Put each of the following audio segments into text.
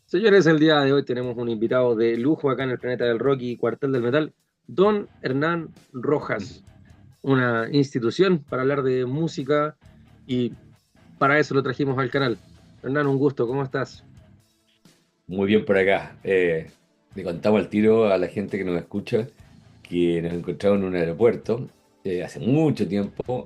Señores, el día de hoy tenemos un invitado de lujo acá en el Planeta del Rock y Cuartel del Metal, Don Hernán Rojas, una institución para hablar de música y para eso lo trajimos al canal. Hernán, un gusto, ¿cómo estás? Muy bien por acá. Le contamos al tiro a la gente que nos escucha que nos encontramos en un aeropuerto hace mucho tiempo.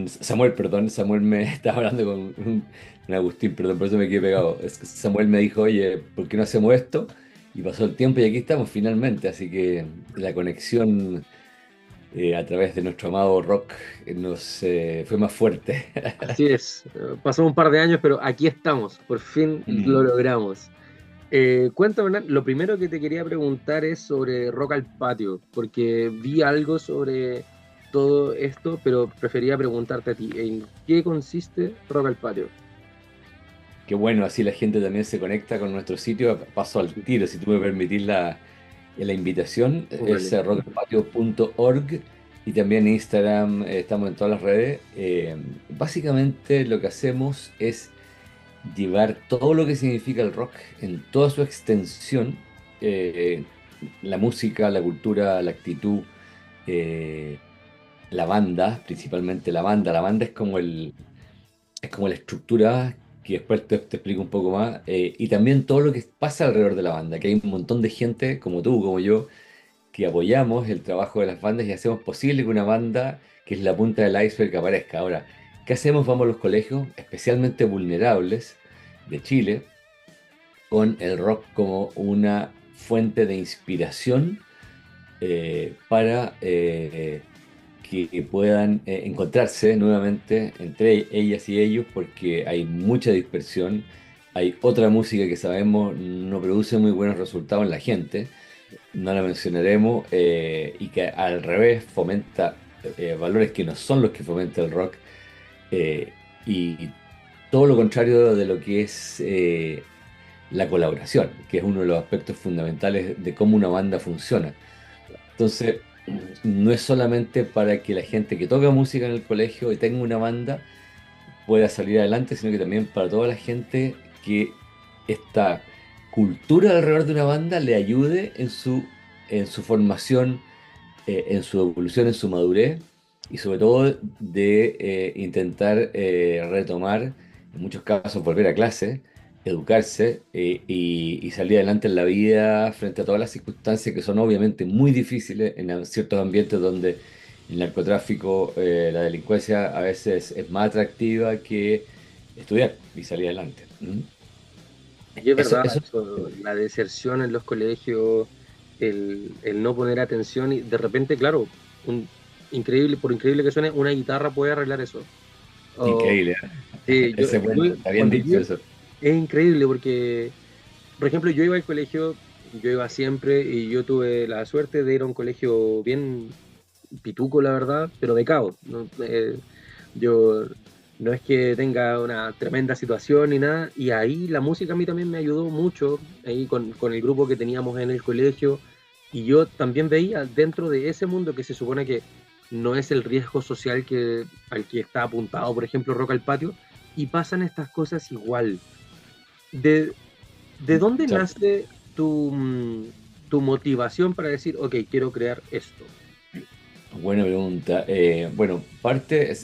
Samuel, perdón, Samuel me estaba hablando con un Agustín, perdón, por eso me quedé pegado. Es que Samuel me dijo, oye, ¿por qué no hacemos esto? Y pasó el tiempo y aquí estamos finalmente. Así que la conexión a través de nuestro amado rock nos fue más fuerte. Así es, pasó un par de años, pero aquí estamos, por fin lo Mm. logramos. Cuéntame, Hernán, lo primero que te quería preguntar es sobre Rock al Patio, porque vi algo sobre todo esto, pero prefería preguntarte a ti, ¿en qué consiste Rock al Patio? Qué bueno, así la gente también se conecta con nuestro sitio. Paso al tiro, si tú me permitís la invitación, es Órale. rockpatio.org y también en Instagram, estamos en todas las redes. Básicamente lo que hacemos es llevar todo lo que significa el rock en toda su extensión, eh, la música, la cultura, la actitud, eh, la banda, principalmente la banda. La banda es como la estructura que después te explico un poco más, y también todo lo que pasa alrededor de la banda, que hay un montón de gente como tú, como yo, que apoyamos el trabajo de las bandas y hacemos posible que una banda, que es la punta del iceberg, aparezca. Ahora, ¿qué hacemos? Vamos a los colegios, especialmente vulnerables de Chile, con el rock como una fuente de inspiración para que puedan encontrarse nuevamente entre ellas y ellos, porque hay mucha dispersión, hay otra música que sabemos no produce muy buenos resultados en la gente, no la mencionaremos, y que al revés fomenta valores que no son los que fomenta el rock, y todo lo contrario de lo que es la colaboración, que es uno de los aspectos fundamentales de cómo una banda funciona. Entonces, no es solamente para que la gente que toca música en el colegio y tenga una banda pueda salir adelante, sino que también para toda la gente que esta cultura alrededor de una banda le ayude en su formación, en su evolución, en su madurez y sobre todo de intentar retomar, en muchos casos volver a clase, educarse, y salir adelante en la vida frente a todas las circunstancias que son obviamente muy difíciles en ciertos ambientes donde el narcotráfico, la delincuencia a veces es más atractiva que estudiar y salir adelante. ¿Mm? Y es Eso, verdad, eso. eso, la deserción en los colegios, el no poner atención y de repente, claro, increíble, por increíble que suene, una guitarra puede arreglar eso. O, Increíble, ¿eh? sí, Ese es bueno, está bien cuando dicho yo, eso. es increíble porque, por ejemplo, yo iba al colegio, yo iba siempre y yo tuve la suerte de ir a un colegio bien pituco, la verdad, pero becado, ¿no? Yo no es que tenga una tremenda situación ni nada, y ahí la música a mí también me ayudó mucho, ahí con el grupo que teníamos en el colegio, y yo también veía dentro de ese mundo que se supone que no es el riesgo social al que está apuntado, por ejemplo, Rock al Patio, y pasan estas cosas igual. ¿De, de dónde Exacto. nace tu motivación para decir, ok, quiero crear esto? Buena pregunta. Bueno,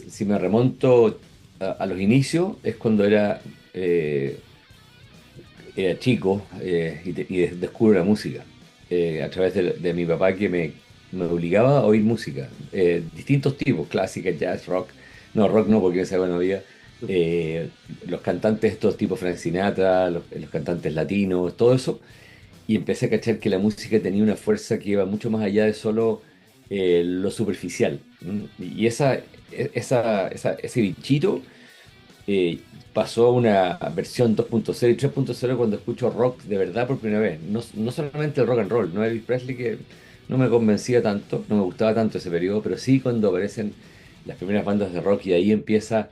si me remonto a los inicios, es cuando era chico, y descubro la música a través de mi papá que me obligaba a oír música, distintos tipos, clásica, jazz, rock. No, rock no, porque en esa época no había. Los cantantes, estos tipos Frank Sinatra, los cantantes latinos, todo eso. Y empecé a cachar que la música tenía una fuerza que iba mucho más allá de solo lo superficial. Y ese bichito eh, pasó a una versión 2.0 y 3.0 cuando escucho rock de verdad por primera vez. No, no solamente el rock and roll, no Elvis Presley, que no me convencía tanto, no me gustaba tanto ese periodo, pero sí cuando aparecen las primeras bandas de rock y ahí empieza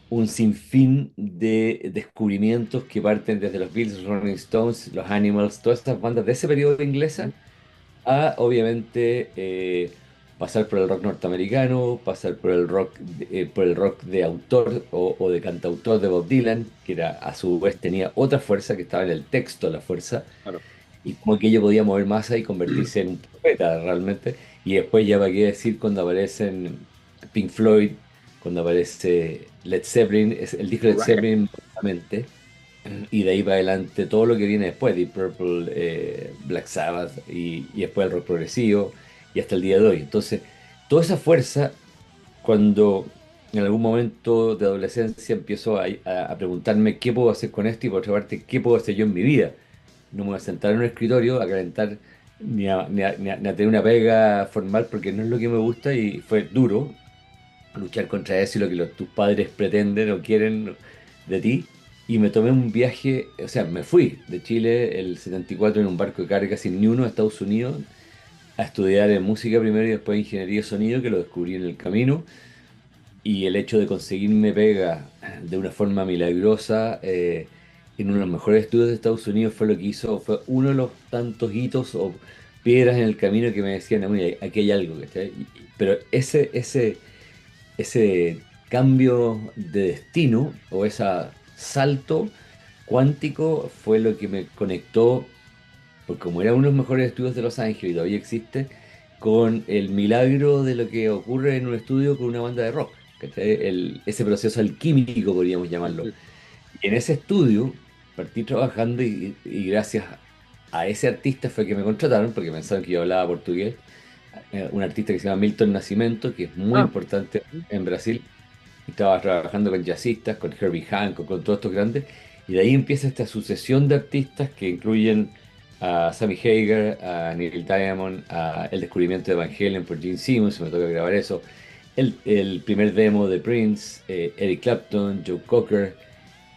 un sinfín de descubrimientos que parten desde los Beatles, los Rolling Stones, los Animals, todas estas bandas de ese periodo inglesa, a obviamente pasar por el rock norteamericano, pasar por el rock de autor o de cantautor de Bob Dylan, que era, a su vez tenía otra fuerza que estaba en el texto, la fuerza, Claro. y como que ella podía mover masa y convertirse en un profeta realmente. Y después ya para qué decir cuando aparecen Pink Floyd, cuando aparece Led Zeppelin, el disco de Led Right. Zeppelin, realmente, y de ahí para adelante todo lo que viene después, Deep Purple, Black Sabbath y después el rock progresivo y hasta el día de hoy. Entonces, toda esa fuerza, cuando en algún momento de adolescencia empiezo a preguntarme qué puedo hacer con esto y por otra parte, qué puedo hacer yo en mi vida. No me voy a sentar en un escritorio a calentar ni a tener una pega formal porque no es lo que me gusta y fue duro luchar contra eso y lo que tus padres pretenden o quieren de ti. Y me tomé un viaje, o sea, me fui de Chile el 74 en un barco de carga sin ni uno a Estados Unidos a estudiar en música primero y después ingeniería de sonido, que lo descubrí en el camino. Y el hecho de conseguirme pega de una forma milagrosa en uno de los mejores estudios de Estados Unidos fue lo que hizo, fue uno de los tantos hitos o piedras en el camino que me decían, "Ah, mira, aquí hay algo, ¿cachai?". Pero ese cambio de destino o ese salto cuántico fue lo que me conectó, porque como era uno de los mejores estudios de Los Ángeles y todavía existe, con el milagro de lo que ocurre en un estudio con una banda de rock, ¿cachai? Ese proceso alquímico, podríamos llamarlo. Y en ese estudio partí trabajando y gracias a ese artista fue que me contrataron, porque pensaban que yo hablaba portugués, un artista que se llama Milton Nascimento, que es muy Ah, importante en Brasil, y estaba trabajando con jazzistas, con Herbie Hancock, con todos estos grandes, y de ahí empieza esta sucesión de artistas que incluyen a Sammy Hagar, a Neil Diamond, a el descubrimiento de Van Halen por Gene Simmons, me toca grabar eso, el primer demo de Prince, Eric Clapton, Joe Cocker,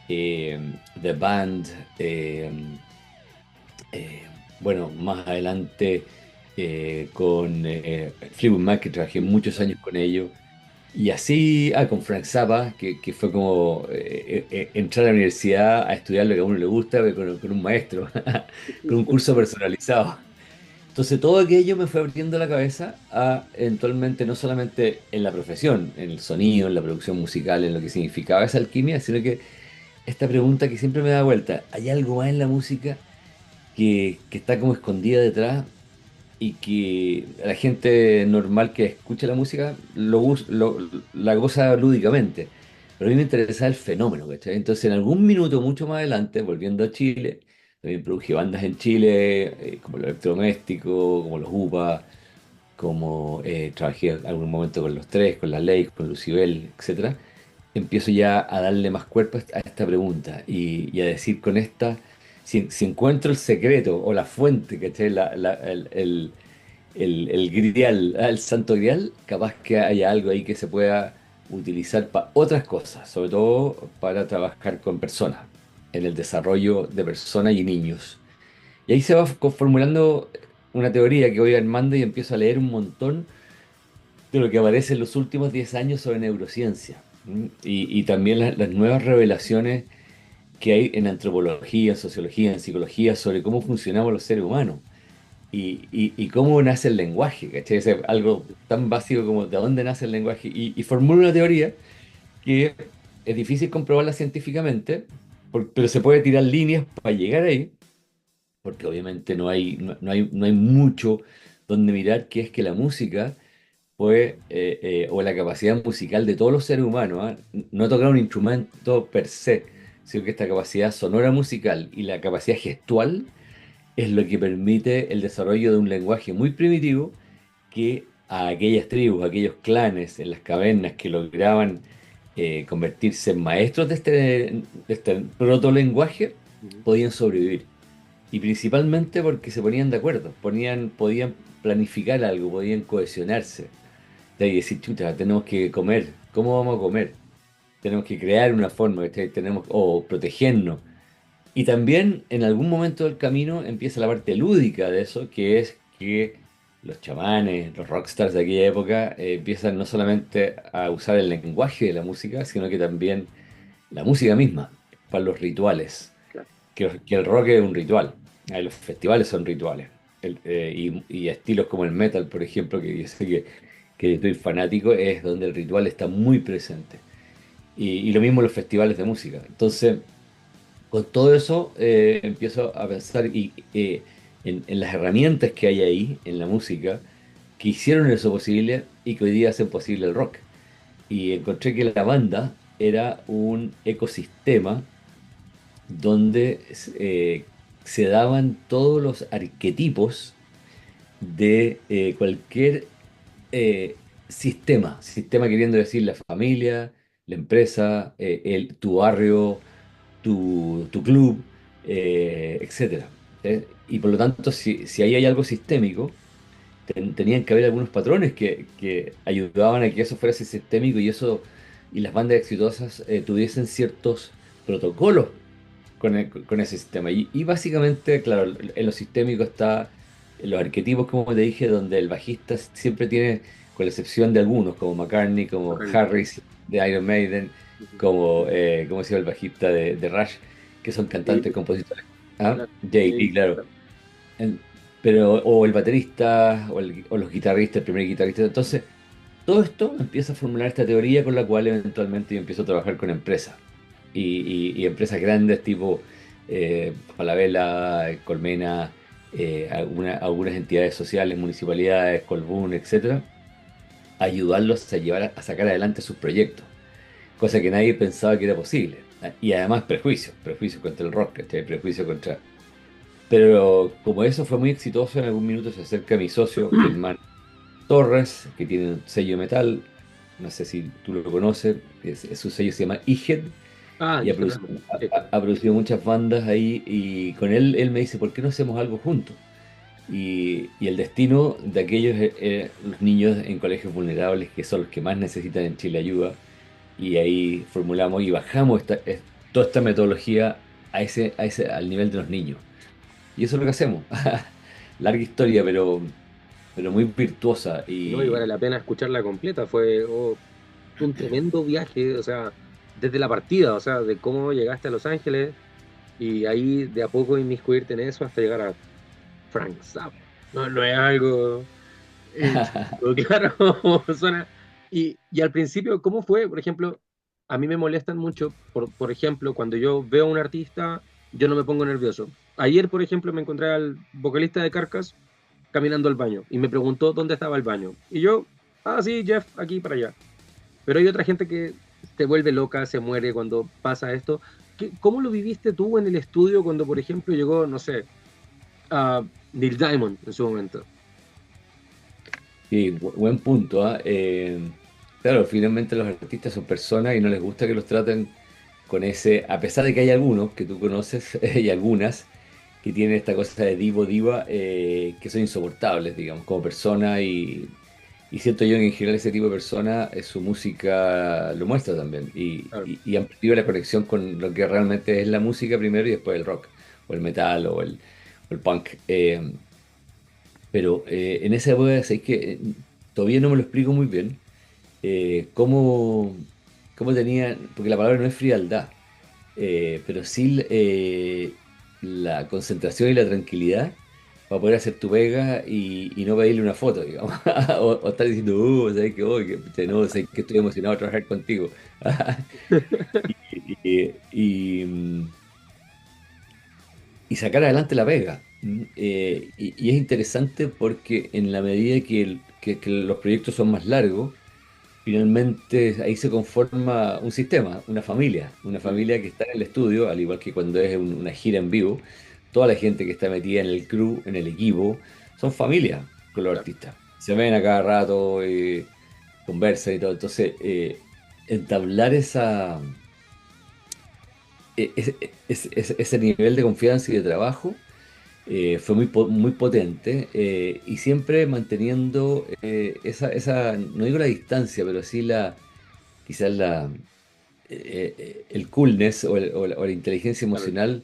eh, The Band, eh, bueno, más adelante con Fleetwood Mac, que trabajé muchos años con ellos. Y así, con Frank Zappa, que fue como entrar a la universidad a estudiar lo que a uno le gusta, pero con un maestro, con un curso personalizado. Entonces todo aquello me fue abriendo la cabeza a eventualmente no solamente en la profesión, en el sonido, en la producción musical, en lo que significaba esa alquimia, sino que esta pregunta que siempre me da vuelta, ¿hay algo más en la música que está como escondida detrás y que la gente normal que escucha la música la goza lúdicamente? Pero a mí me interesa el fenómeno, ¿cachai? Entonces, en algún minuto mucho más adelante, volviendo a Chile, también produje bandas en Chile, como los Electrodomésticos, como los UPA, como trabajé en algún momento con los Tres, con la Ley, con Lucibel, etcétera. Empiezo ya a darle más cuerpo a esta pregunta y a decir con esta, si encuentro el secreto o la fuente, ¿cachai? El grial, el santo grial, capaz que haya algo ahí que se pueda utilizar para otras cosas, sobre todo para trabajar con personas, en el desarrollo de personas y niños. Y ahí se va formulando una teoría que voy armando y empiezo a leer un montón de lo que aparece en los últimos 10 años sobre neurociencia. Y también las nuevas revelaciones que hay en antropología, en sociología, en psicología, sobre cómo funcionamos los seres humanos y cómo nace el lenguaje, ¿cachai? Es algo tan básico como de dónde nace el lenguaje. Y formulo una teoría que es difícil comprobarla científicamente, pero se puede tirar líneas para llegar ahí, porque obviamente no hay mucho donde mirar, que es que la música o la capacidad musical de todos los seres humanos, ¿ah? No tocar un instrumento per se, sino que esta capacidad sonora musical y la capacidad gestual es lo que permite el desarrollo de un lenguaje muy primitivo que a aquellas tribus, a aquellos clanes en las cavernas que lograban convertirse en maestros de este proto-lenguaje, ujú. podían sobrevivir. Y principalmente porque se ponían de acuerdo, podían planificar algo, podían cohesionarse. Y decir, chuta, tenemos que comer, ¿cómo vamos a comer? Tenemos que crear una forma, ¿cachai? O protegernos. Y también en algún momento del camino empieza la parte lúdica de eso, que es que los chamanes, los rockstars de aquella época, empiezan no solamente a usar el lenguaje de la música, sino que también la música misma para los rituales, Claro. que el rock es un ritual, los festivales son rituales. y estilos como el metal, por ejemplo, que yo sé que estoy fanático, es donde el ritual está muy presente. Y lo mismo los festivales de música. Entonces, con todo eso empiezo a pensar en las herramientas que hay ahí en la música que hicieron eso posible y que hoy día hacen posible el rock. Y encontré que la banda era un ecosistema donde se daban todos los arquetipos de cualquier eh, sistema queriendo decir la familia, la empresa, tu barrio, tu club, etcétera. Y por lo tanto, si ahí hay algo sistémico, tenían que haber algunos patrones que ayudaban a que eso fuera así sistémico y eso y las bandas exitosas tuviesen ciertos protocolos con ese sistema. Y básicamente, claro, en lo sistémico está en los arquetipos, como te dije, donde el bajista siempre tiene, con la excepción de algunos, como McCartney, como Bacán. Harris de Iron Maiden, Ujú. como, ¿cómo se llama el bajista de Rush? Que son cantantes, Sí, compositores. ¿Ah? claro. JD, Sí, claro. claro. En- pero, o el baterista, o los guitarristas, el primer guitarrista. Entonces, todo esto empieza a formular esta teoría con la cual eventualmente yo empiezo a trabajar con empresas. Y empresas grandes tipo Falabella, Colmena, algunas entidades sociales, municipalidades, Colbún, etcétera, ayudarlos a llevar a sacar adelante sus proyectos, cosa que nadie pensaba que era posible. Y además prejuicios contra el rock, ¿cachai? Prejuicios contra... Pero como eso fue muy exitoso, en algún minuto se acerca mi socio, Germán Torres, que tiene un sello de metal, no sé si tú lo conoces, su sello se llama IGED, Ah, y dije nada. Sí. ha producido muchas bandas ahí, y con él me dice, ¿por qué no hacemos algo juntos? Y el destino de aquellos los niños en colegios vulnerables, que son los que más necesitan en Chile ayuda, y ahí formulamos y bajamos toda esta metodología al nivel de los niños. Y eso es lo que hacemos. Larga historia, pero muy virtuosa. No, y vale la pena escucharla completa. Fue un tremendo viaje, o sea, desde la partida, o sea, de cómo llegaste a Los Ángeles y ahí de a poco inmiscuirte en eso hasta llegar a Frank Zappa. No, no es algo chico, claro, suena. Y al principio, ¿cómo fue? Por ejemplo, a mí me molestan mucho, por ejemplo, cuando yo veo a un artista, yo no me pongo nervioso. Ayer, por ejemplo, me encontré al vocalista de Carcass caminando al baño y me preguntó dónde estaba el baño. Y yo, ah, sí, Jeff, aquí para allá. Pero hay otra gente que se vuelve loca, se muere cuando pasa esto. ¿Cómo lo viviste tú en el estudio cuando, por ejemplo, llegó, no sé, a Neil Diamond en su momento? Sí, buen punto, ¿ah? Claro, finalmente los artistas son personas y no les gusta que los traten con ese, a pesar de que hay algunos que tú conoces y algunas que tienen esta cosa de divo, diva, que son insoportables, digamos, como persona y siento yo que en general ese tipo de persona, su música lo muestra también Claro. y han perdido la conexión con lo que realmente es la música primero y después el rock o el metal o el punk. Pero en esa época, sé que todavía no me lo explico muy bien, cómo, cómo tenía, porque la palabra no es frialdad, pero sí la concentración y la tranquilidad para poder hacer tu pega y no pedirle una foto, digamos, o estar diciendo, ¿sabes qué? Oh, no, sé que estoy emocionado de trabajar contigo. Y, y, y, y sacar adelante la pega. Y es interesante porque en la medida que los proyectos son más largos, finalmente ahí se conforma un sistema, una familia que está en el estudio, al igual que cuando es una gira en vivo, toda la gente que está metida en el crew, en el equipo, son familia con los Claro. artistas. Se ven a cada rato, conversan y todo. Entonces, entablar ese nivel de confianza y de trabajo fue muy potente y siempre manteniendo no digo la distancia, pero sí quizás el coolness o la inteligencia Claro. emocional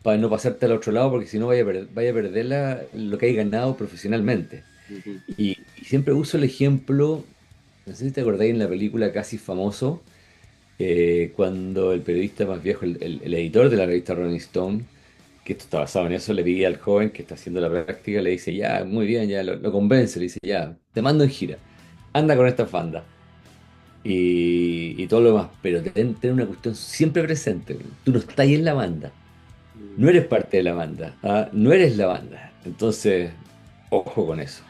para no pasarte al otro lado, porque si no vaya a perder lo que hay ganado profesionalmente. Ujú. Y siempre uso el ejemplo, no sé si te acordáis en la película Casi Famoso, cuando el periodista más viejo, el editor de la revista Rolling Stone, que esto está basado en eso, le pide al joven que está haciendo la práctica, le dice, ya, muy bien, ya lo convence, le dice, ya, te mando en gira, anda con esta banda y todo lo demás, pero ten una cuestión siempre presente, tú no estás ahí en la banda, no Mm. eres parte de la banda, ¿ah? No eres la banda, entonces, ojo con eso.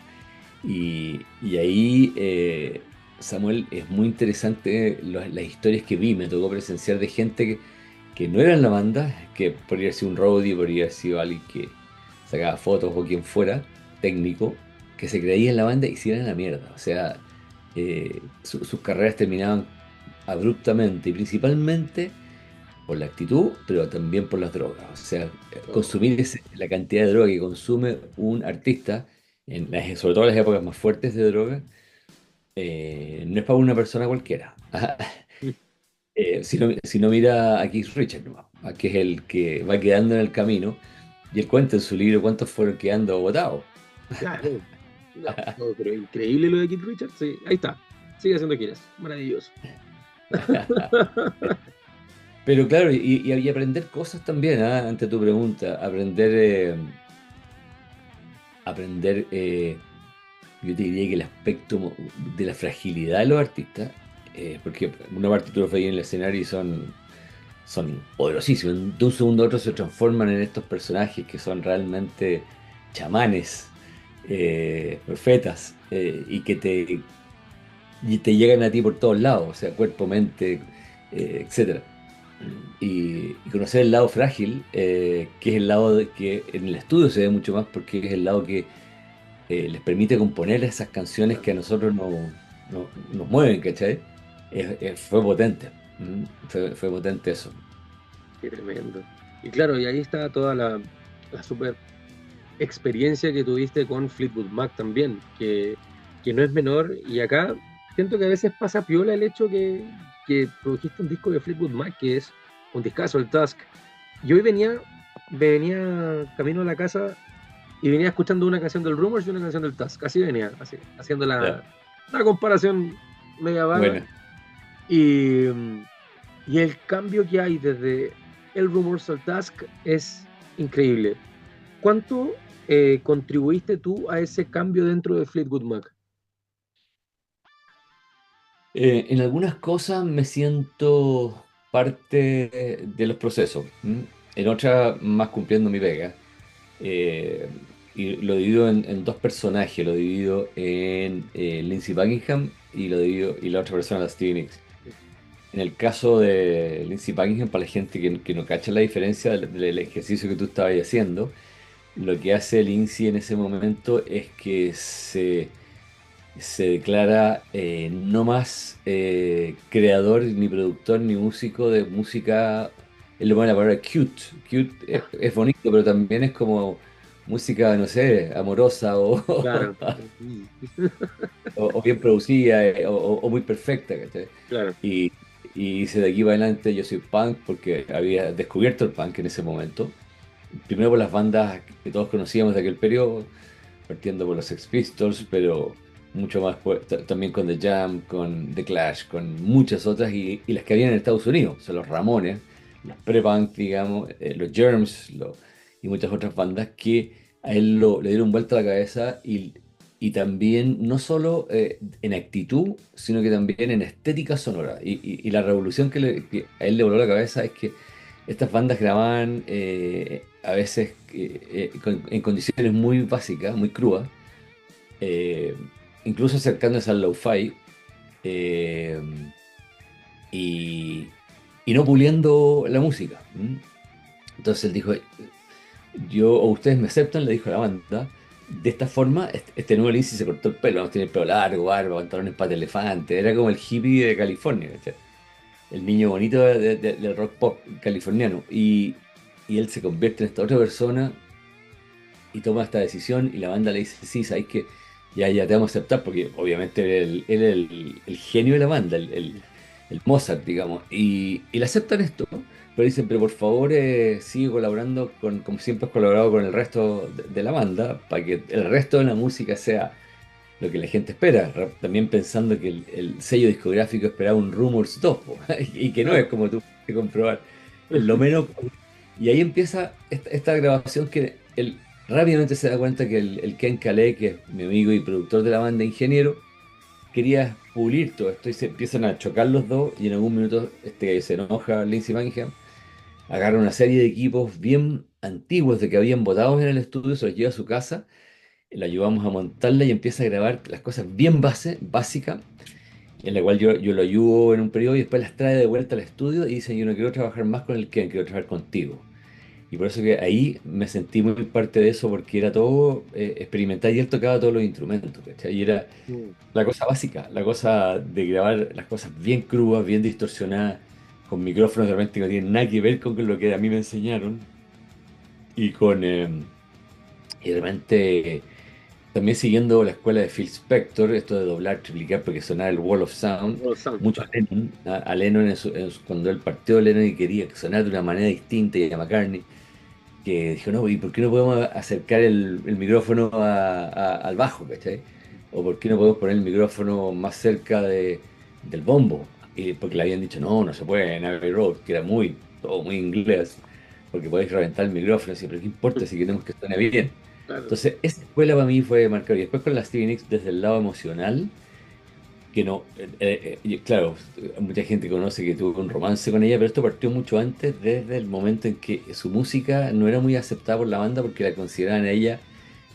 Y ahí, Samuel, es muy interesante las historias que vi. Me tocó presenciar de gente que no era en la banda, que podría haber sido un roadie, podría haber sido alguien que sacaba fotos o quien fuera, técnico, que se creía en la banda y se iban a la mierda. O sea, sus carreras terminaban abruptamente y principalmente por la actitud, pero también por las drogas. O sea, Oh, consumir la cantidad de droga que consume un artista, sobre todo en las épocas más fuertes de droga, no es para una persona cualquiera. Si no mira a Keith Richards, nomás, que es el que va quedando en el camino, y él cuenta en su libro cuántos fueron quedando botados. claro. No, no, pero increíble lo de Keith Richards. Sí, ahí está. Sigue haciendo giras. Maravilloso. Pero claro, y aprender cosas también, ¿ah? Ante tu pregunta, aprender, yo te diría que el aspecto de la fragilidad de los artistas, porque una parte tú los veis en el escenario y son poderosísimos. De un segundo a otro se transforman en estos personajes que son realmente chamanes, profetas, y te llegan a ti por todos lados, o sea, cuerpo, mente, etcétera. Y conocer el lado frágil, que es el lado que en el estudio se ve mucho más porque es el lado que les permite componer esas canciones que a nosotros nos mueven, ¿cachai? Fue potente. Fue potente eso. Qué tremendo. Y claro, y ahí está toda la super experiencia que tuviste con Fleetwood Mac también, que no es menor. Y acá siento que a veces pasa piola el hecho que produjiste un disco de Fleetwood Mac, que es un discazo, el Tusk. Y hoy venía camino a la casa y venía escuchando una canción del Rumors y una canción del Tusk. Así venía, así, haciendo Ya. la comparación media vaga. Bueno, Y, y el cambio que hay desde el Rumors al Tusk es increíble. ¿Cuánto contribuiste tú a ese cambio dentro de Fleetwood Mac? en algunas cosas me siento parte de los procesos. En otras, más cumpliendo mi pega. Eh, y lo divido en dos personajes. Lo divido en Lindsey Buckingham y la otra persona, la Stevie Nicks. En el caso de Lindsey Buckingham, para la gente que no cacha la diferencia del ejercicio que tú estabas haciendo, lo que hace Lindsey en ese momento es que se declara no más creador, ni productor, ni músico de música. Él le pone la palabra cute. Cute es bonito, pero también es como música, no sé, amorosa o, Claro, o bien producida, o muy perfecta, ¿cachai? claro. Y dice, de aquí para adelante yo soy punk porque había descubierto el punk en ese momento. Primero por las bandas que todos conocíamos de aquel periodo, partiendo por los Sex Pistols, pero mucho más también con The Jam, con The Clash, con muchas otras y las que habían en Estados Unidos, o sea, los Ramones, los pre-punk, digamos, los Germs y muchas otras bandas que a él le dieron vuelta a la cabeza y también no solo en actitud, sino que también en estética sonora. Y la revolución que a él le voló la cabeza es que estas bandas grababan a veces en condiciones muy básicas, muy crudas, eh, incluso acercándose al lo-fi, eh, y, y no puliendo la música. Entonces él dijo, yo o ustedes me aceptan, le dijo a la banda, de esta forma, este nuevo Lindsay se cortó el pelo, vamos a tener el pelo largo, barba, pantalones pata de elefante, era como el hippie de California, ¿cachai? El niño bonito del rock pop californiano. Y él se convierte en esta otra persona y toma esta decisión y la banda le dice, sí, sabes que ya te vamos a aceptar porque obviamente él era el genio de la banda, el Mozart, digamos. Y le aceptan esto, pero dicen, pero por favor sigue colaborando como siempre has colaborado con el resto de la banda para que el resto de la música sea lo que la gente espera, también pensando que el sello discográfico esperaba un Rumors 2, po, y que no es Claro. como tú puedes comprobar, es lo menos Y ahí empieza esta grabación que él rápidamente se da cuenta que el Ken Calais, que es mi amigo y productor de la banda, ingeniero, quería pulir todo esto y se empiezan a chocar los dos y en algún minuto se enoja Lindsey Buckingham, agarra una serie de equipos bien antiguos de que habían botado en el estudio, se los lleva a su casa, le ayudamos a montarla y empieza a grabar las cosas bien básicas, en la cual yo lo ayudo en un periodo y después las trae de vuelta al estudio y dice, yo no quiero trabajar más con el Ken, quiero trabajar contigo. Y por eso que ahí me sentí muy parte de eso, porque era todo experimental y él tocaba todos los instrumentos, ¿cachai? Y era Mm. la cosa básica, la cosa de grabar las cosas bien crudas, bien distorsionadas, con micrófonos de repente que no tienen nada que ver con lo que a mí me enseñaron. Y con y de repente también siguiendo la escuela de Phil Spector, esto de doblar, triplicar, porque sonaba el Wall of Sound, Los Sound. mucho a Lennon, a Lennon cuando él partió Lennon y quería que sonara de una manera distinta y a McCartney que dijo, no, ¿y por qué no podemos acercar el micrófono al bajo, ¿cachai? O por qué no podemos poner el micrófono más cerca del bombo. Y porque le habían dicho, no, no se puede en Abbey Road, que era todo muy inglés, porque podéis reventar el micrófono, así, pero ¿qué importa si queremos que suene bien? Claro. Entonces, esa escuela para mí fue marcada. Y después con la Stevie Nicks desde el lado emocional, que no, y claro, mucha gente conoce que tuvo un romance con ella, pero esto partió mucho antes, desde el momento en que su música no era muy aceptada por la banda porque la consideraban a ella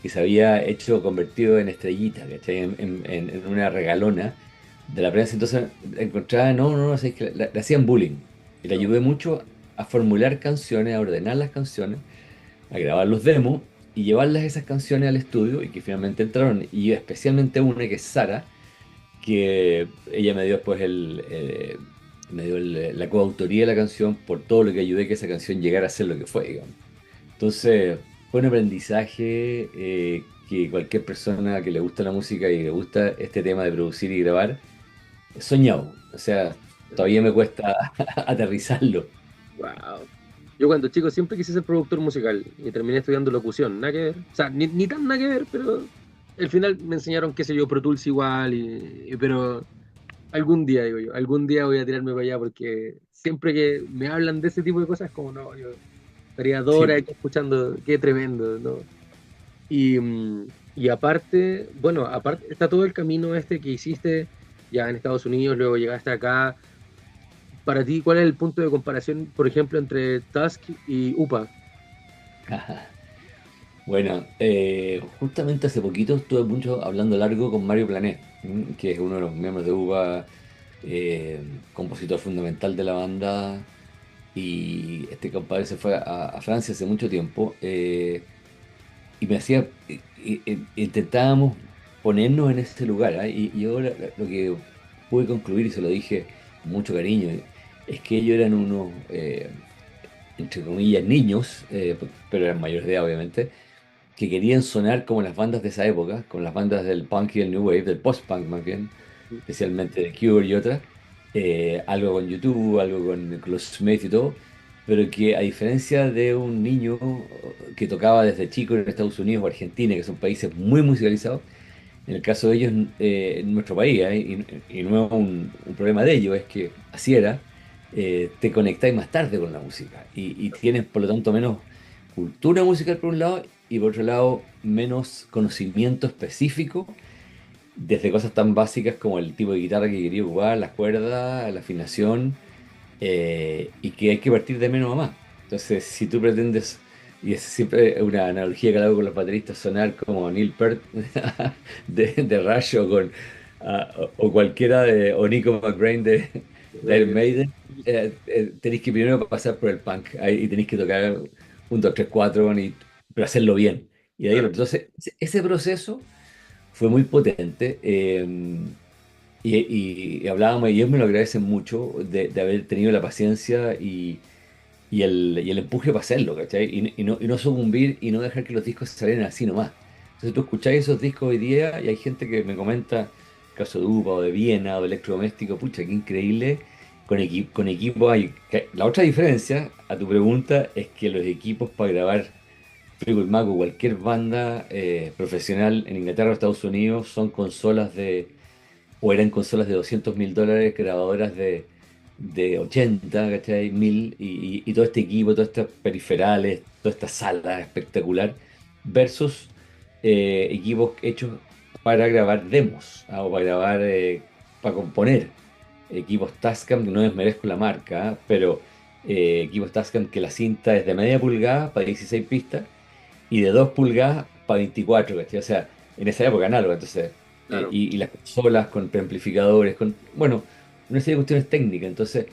que se había hecho convertido en estrellita, ¿cachai? En una regalona de la prensa. Entonces encontraba, no, es que le hacían bullying. Y le No. ayudé mucho a formular canciones, a ordenar las canciones, a grabar los demos y llevarlas esas canciones al estudio y que finalmente entraron. Y especialmente una que es Sara, que ella me dio después me dio la coautoría de la canción por todo lo que ayudé a que esa canción llegara a ser lo que fue, digamos. Entonces, fue un aprendizaje que cualquier persona que le gusta la música y le gusta este tema de producir y grabar, soñado. O sea, todavía me cuesta aterrizarlo. Wow. Yo cuando chico siempre quise ser productor musical y terminé estudiando locución, nada que ver. O sea, ni tan nada que ver, pero al final me enseñaron, qué sé yo, Pro Tools igual, pero algún día, digo yo, algún día voy a tirarme para allá porque siempre que me hablan de ese tipo de cosas, como no, yo estaría 2 horas Sí. aquí escuchando, qué tremendo, ¿no? Y aparte, bueno, aparte está todo el camino este que hiciste ya en Estados Unidos, luego llegaste acá. Para ti, ¿cuál es el punto de comparación, por ejemplo, entre Tusk y UPA? Bueno, justamente hace poquito estuve mucho hablando largo con Mario Plané, que es uno de los miembros de UBA, compositor fundamental de la banda, y este compadre se fue a Francia hace mucho tiempo, y me hacía, intentábamos ponernos en ese lugar, ¿ah? Y yo lo que pude concluir, y se lo dije con mucho cariño, es que ellos eran unos, entre comillas, niños, pero eran mayores de edad, obviamente, que querían sonar como las bandas de esa época, como las bandas del punk y el new wave, del post-punk más bien, especialmente The Cure y otras, algo con YouTube, algo con los Smith y todo, pero que a diferencia de un niño que tocaba desde chico en Estados Unidos o Argentina, que son países muy musicalizados, en el caso de ellos, en nuestro país, y no es un problema de ellos, es que así era, te conectáis más tarde con la música y tienes por lo tanto menos cultura musical por un lado y por otro lado menos conocimiento específico desde cosas tan básicas como el tipo de guitarra que quería jugar, las cuerdas, la afinación, y que hay que partir de menos a más. Entonces, si tú pretendes, y es siempre una analogía que hago con los bateristas, sonar como Neil Peart de Rush o cualquiera o Nico McBrain de Iron Maiden, tenéis que primero pasar por el punk y tenéis que tocar un 2 3 4 pero hacerlo bien. Y ahí, Claro. entonces, ese proceso fue muy potente. Y hablábamos, y ellos me lo agradecen mucho de haber tenido la paciencia y el empuje para hacerlo, ¿cachai? Y no sucumbir y no dejar que los discos salieran así nomás. Entonces tú escucháis esos discos hoy día y hay gente que me comenta, caso de UPA o de Viena o de Electrodoméstico, pucha, qué increíble. Con equipo hay. La otra diferencia a tu pregunta es que los equipos para grabar Fleetwood Mac o cualquier banda profesional en Inglaterra o Estados Unidos son consolas o eran consolas de $200.000, grabadoras de de 80, ¿cachai? 1000 y todo este equipo, todos estos periferales, toda esta sala espectacular, versus equipos hechos para grabar demos, o para grabar, para componer. Equipos Tascam, que no desmerezco la marca, pero equipos Tascam que la cinta es de media pulgada para 16 pistas y de 2 pulgadas para 24, ¿cachai? O sea, en esa época análoga, entonces, Claro. y las consolas con preamplificadores, con, bueno, una serie de cuestiones técnicas, entonces,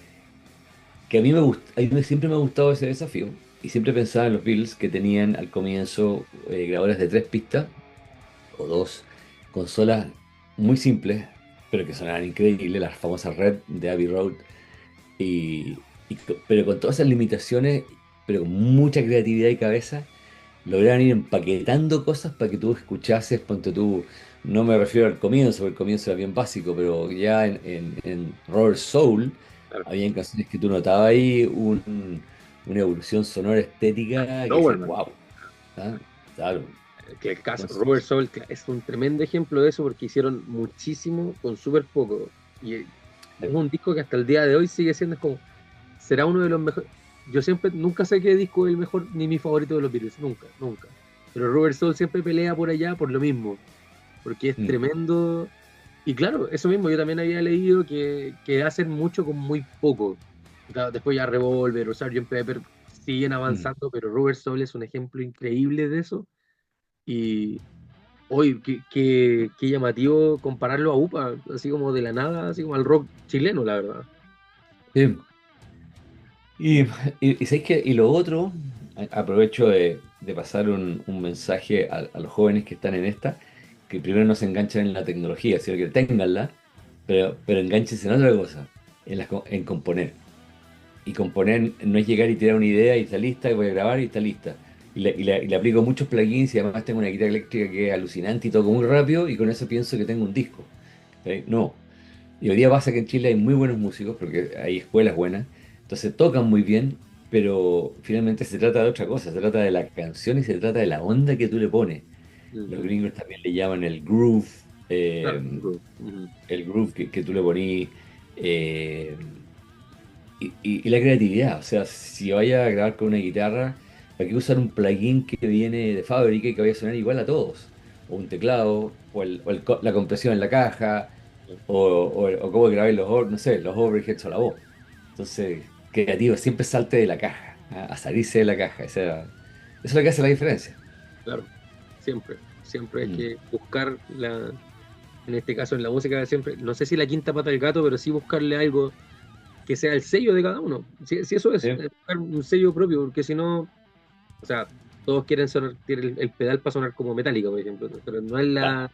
que a mí me gusta, a mí siempre me ha gustado ese desafío, y siempre pensaba en los Beatles que tenían al comienzo grabadores de 3 pistas, o dos, consolas muy simples, pero que sonaban increíbles, las famosas Red de Abbey Road, pero con todas esas limitaciones, pero con mucha creatividad y cabeza, lograron ir empaquetando cosas para que tú escuchases, ponte tú, no me refiero al comienzo, porque el comienzo era bien básico, pero ya en Robert Soul Claro. habían canciones que tú notabas ahí una evolución sonora estética que decías, Doberman. wow, claro. Que el caso, Robert Entonces, Soul es un tremendo ejemplo de eso porque hicieron muchísimo con súper poco. Y es un disco que hasta el día de hoy sigue siendo es como, será uno de los mejores. Yo siempre, nunca sé qué disco es el mejor ni mi favorito de los Beatles, nunca, nunca. Pero Robert Soul siempre pelea por allá por lo mismo, porque es mm, tremendo. Y claro, eso mismo, yo también había leído que hacen mucho con muy poco. Claro, después ya Revolver o Sgt. Pepper siguen mm, avanzando, pero Robert Soul es un ejemplo increíble de eso. Y hoy, qué llamativo compararlo a UPA, así como de la nada, así como al rock chileno, la verdad. sí. Y, y ¿sabes qué? Y lo otro, aprovecho de pasar un mensaje a los jóvenes que están en esta, que primero no se enganchan en la tecnología, sino que tenganla, pero enganchense en otra cosa, en componer. Y componer no es llegar y tirar una idea y está lista, y voy a grabar y está lista. Y le aplico muchos plugins y además tengo una guitarra eléctrica que es alucinante y toco muy rápido y con eso pienso que tengo un disco. No. Y hoy día pasa que en Chile hay muy buenos músicos porque hay escuelas buenas, entonces tocan muy bien, pero finalmente se trata de otra cosa, se trata de la canción y se trata de la onda que tú le pones. Los Ujú. gringos también le llaman el groove, Claro, eh, ujú. el groove que tú le ponís, eh, y la creatividad. O sea, si vaya a grabar con una guitarra, ¿para qué usar un plugin que viene de fábrica y que vaya a sonar igual a todos? O un teclado, la compresión en la caja, o cómo grabáis no sé, los overheads o la voz. Entonces, creativo, siempre salte de la caja, a salirse de la caja. Eso es lo que hace la diferencia. Claro, siempre, siempre hay Mm, que buscar en este caso en la música, siempre, no sé si la quinta pata del gato, pero sí buscarle algo que sea el sello de cada uno. Si eso es, sí, buscar un sello propio, porque si no, o sea, todos quieren sonar, tienen el pedal para sonar como Metallica, por ejemplo, ¿no? Pero claro.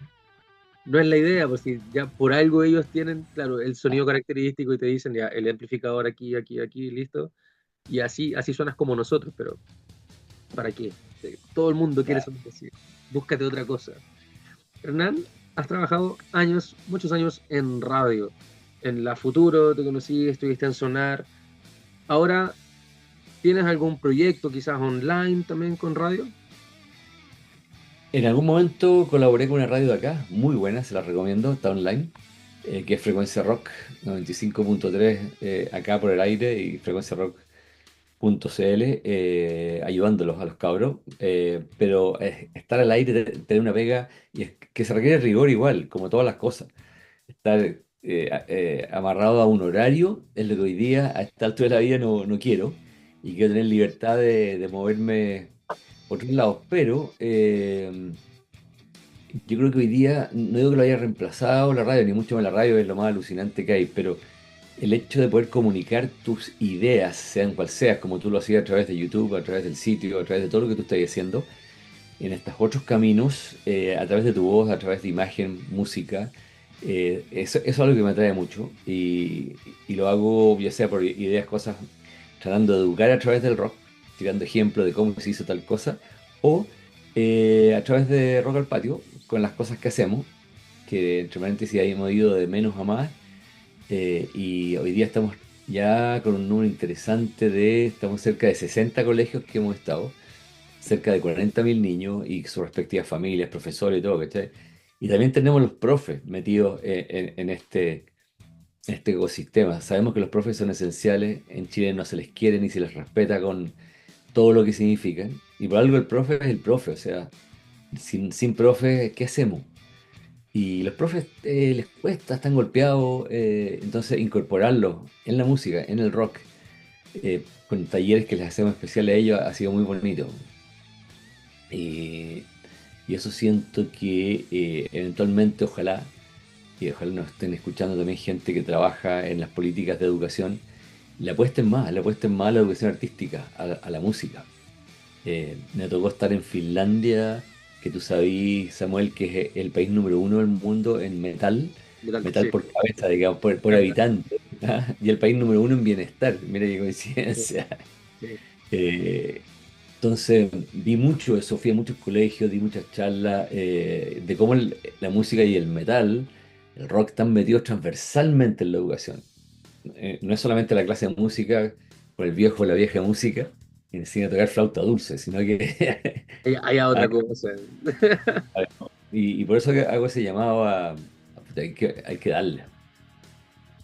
no es la idea, pues si ya por algo ellos tienen, claro, el sonido característico y te dicen ya el amplificador aquí, aquí, aquí, listo, y así suenas como nosotros, pero ¿para qué? Todo el mundo quiere Claro. sonar así. Búscate otra cosa. Hernán, has trabajado años, muchos años en radio. En La Futuro te conocí, estuviste en Sonar. Ahora, ¿tienes algún proyecto quizás online también con radio? En algún momento colaboré con una radio de acá, muy buena, se la recomiendo, está online, que es Frecuencia Rock 95.3, acá por el aire, y Frecuencia Rock.cl, ayudándolos a los cabros. Pero estar al aire, tener una pega, y es que se requiere rigor igual, como todas las cosas. Estar amarrado a un horario es lo que hoy día, a esta altura de la vida, no quiero, y quiero tener libertad de moverme por otros lados, pero yo creo que hoy día, no digo que lo haya reemplazado la radio, ni mucho más la radio es lo más alucinante que hay, pero el hecho de poder comunicar tus ideas, sean cual sean, como tú lo hacías a través de YouTube, a través del sitio, a través de todo lo que tú estás haciendo, en estos otros caminos, a través de tu voz, a través de imagen, música, eso es algo que me atrae mucho y lo hago ya sea por ideas, cosas, tratando de educar a través del rock, tirando ejemplos de cómo se hizo tal cosa, o a través de Rock al Patio, con las cosas que hacemos, que entre paréntesis ahí hemos ido de menos a más, y hoy día estamos ya con un número interesante estamos cerca de 60 colegios que hemos estado, cerca de 40.000 niños y sus respectivas familias, profesores y todo, ¿cachai? Y también tenemos los profes metidos este ecosistema. Sabemos que los profes son esenciales, en Chile no se les quiere ni se les respeta con todo lo que significan, y por algo el profe es el profe, o sea, sin profe, ¿qué hacemos? Y los profes les cuesta, están golpeados, entonces incorporarlos en la música, en el rock, con talleres que les hacemos especiales a ellos, ha sido muy bonito. Y, y eso siento que eventualmente, ojalá, y ojalá nos estén escuchando también gente que trabaja en las políticas de educación, le apuesten más a la educación artística, a la música. Me tocó estar en Finlandia, que tú sabías, Samuel, que es el país número uno del mundo en metal, metal Sí, por cabeza, digamos, por habitante, ¿ah? Y el país número uno en bienestar, mira qué sí, coincidencia. sí. Eh, entonces, vi mucho eso, fui a muchos colegios, di muchas charlas de cómo la música y el metal, el rock, están metidos transversalmente en la educación. No es solamente la clase de música con el viejo o la vieja música, que enseña a tocar flauta dulce, sino que Hay hay- otra cosa. y por eso que hago ese llamado puta, hay que darle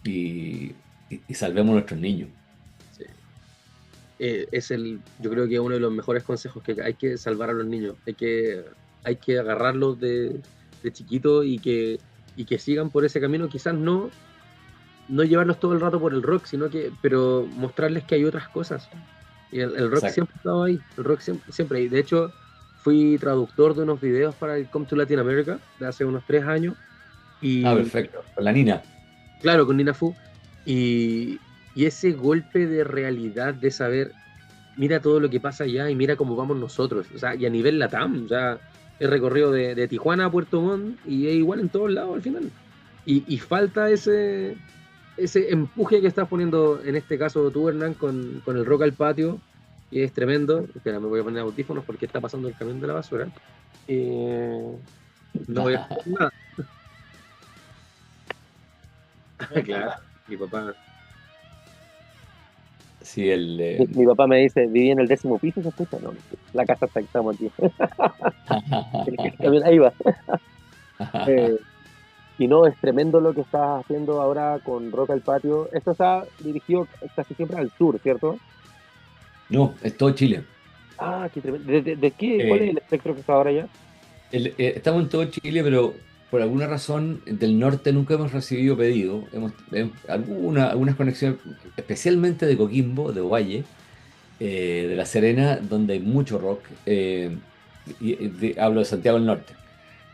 y salvemos a nuestros niños. Sí. Yo creo que uno de los mejores consejos que hay que salvar a los niños. Hay que agarrarlos de chiquitos y que sigan por ese camino. Quizás no llevarlos todo el rato por el rock, pero mostrarles que hay otras cosas. Y el rock Exacto. siempre ha estado ahí. El rock siempre, siempre. Y de hecho, fui traductor de unos videos para el Come to Latin America de hace unos 3 años. Ah, Y perfecto. Con la Nina. claro, con Nina Fu. Y, y ese golpe de realidad de saber, mira todo lo que pasa allá y mira cómo vamos nosotros. O sea, y a nivel LATAM, o sea, he recorrido de Tijuana a Puerto Montt y es igual en todos lados al final. Y falta ese empuje que estás poniendo, en este caso tú, Hernán, con el rock al patio, que es tremendo. Espera, me voy a poner audífonos porque está pasando el camión de la basura. Eh, no voy a escuchar nada. Claro, mi papá. Sí, Mi papá me dice, viví en el 10.º piso, ¿se escucha? No, la casa está que estamos aquí. También ahí va. Eh, y no, es tremendo lo que estás haciendo ahora con Rock al Patio. Esto está dirigido casi siempre al sur, ¿cierto? No, es todo Chile. Ah, qué tremendo. ¿De qué? ¿Cuál es Eh, el espectro que está ahora ya? estamos en todo Chile, pero por alguna razón del norte nunca hemos recibido pedido. Algunas conexiones, especialmente de Coquimbo, de Ovalle, de La Serena, donde hay mucho rock. Hablo de Santiago del Norte.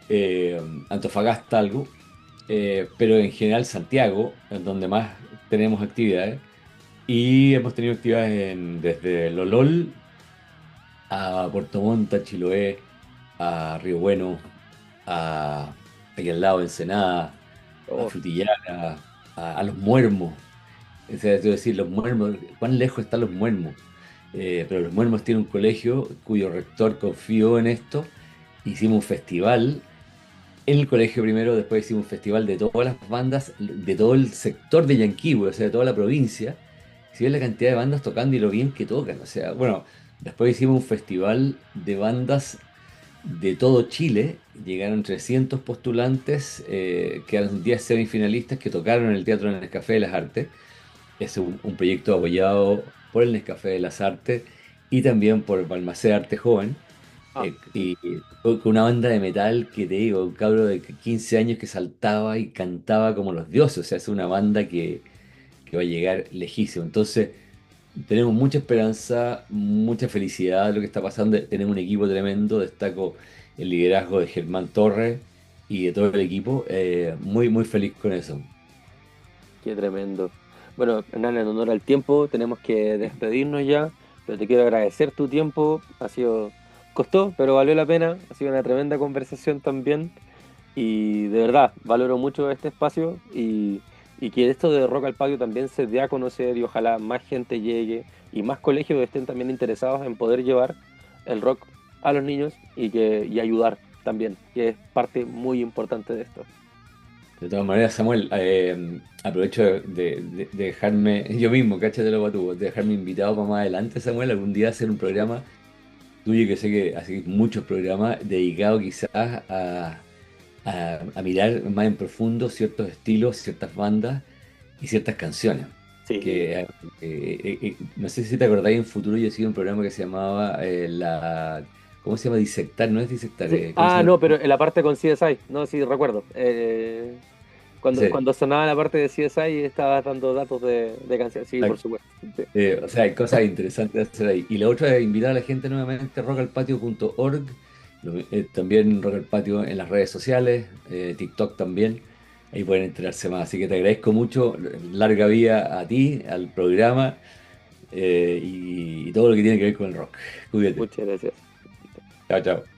eh, Antofagasta algo, pero en general Santiago, es donde más tenemos actividades. Y hemos tenido actividades desde Lolol a Puerto Montt, a Chiloé, a Río Bueno, a aquí al lado, Ensenada, a Oh, Frutillar, a Los Muermos. O sea, es decir, Los Muermos, ¿cuán lejos están Los Muermos? Pero Los Muermos tiene un colegio cuyo rector confió en esto. Hicimos un festival en el colegio primero, después hicimos un festival de todas las bandas, de todo el sector de Yanquihue, o sea, de toda la provincia. Si ves la cantidad de bandas tocando y lo bien que tocan, o sea, bueno, después hicimos un festival de bandas de todo Chile, llegaron 300 postulantes, quedaron 10 semifinalistas que tocaron en el Teatro del Nescafé de las Artes. Es un proyecto apoyado por el Nescafé de las Artes y también por Balmaceda Arte Joven, ah, y con una banda de metal que te digo, un cabro de 15 años que saltaba y cantaba como los dioses, o sea, es una banda que va a llegar lejísimo. Entonces, tenemos mucha esperanza, mucha felicidad de lo que está pasando, tenemos un equipo tremendo, destaco el liderazgo de Germán Torres y de todo el equipo, muy, muy feliz con eso. qué tremendo. Bueno, Hernán, en honor al tiempo, tenemos que despedirnos ya, pero te quiero agradecer tu tiempo. Costó, pero valió la pena. Ha sido una tremenda conversación también. Y de verdad, valoro mucho este espacio y que esto de Rock al Patio también se dé a conocer y ojalá más gente llegue y más colegios estén también interesados en poder llevar el rock a los niños y ayudar también, que es parte muy importante de esto. De todas maneras, Samuel, aprovecho de dejarme, yo mismo, cáchatelo para tú, de dejarme invitado para más adelante, Samuel, algún día hacer un programa tuyo, que sé que haces muchos programas dedicados quizás a mirar más en profundo ciertos estilos, ciertas bandas, y ciertas canciones. Sí. No sé si te acordáis, en futuro yo hacía un programa que se llamaba ¿cómo se llama? Disectar, no es disectar, Sí. ¿cómo se llama? No, pero en la parte con CSI, no, sí, recuerdo. Sí, Cuando sonaba la parte de CSI estabas dando datos de canciones, sí, por supuesto. Sí. o sea, hay cosas interesantes de hacer ahí. Y la otra es invitar a la gente nuevamente a rockalpatio.org, también Rock al Patio en las redes sociales, TikTok también. Ahí pueden enterarse más. Así que te agradezco mucho, larga vida a ti, al programa y todo lo que tiene que ver con el rock. Cuídate. Muchas gracias. Chao, chao.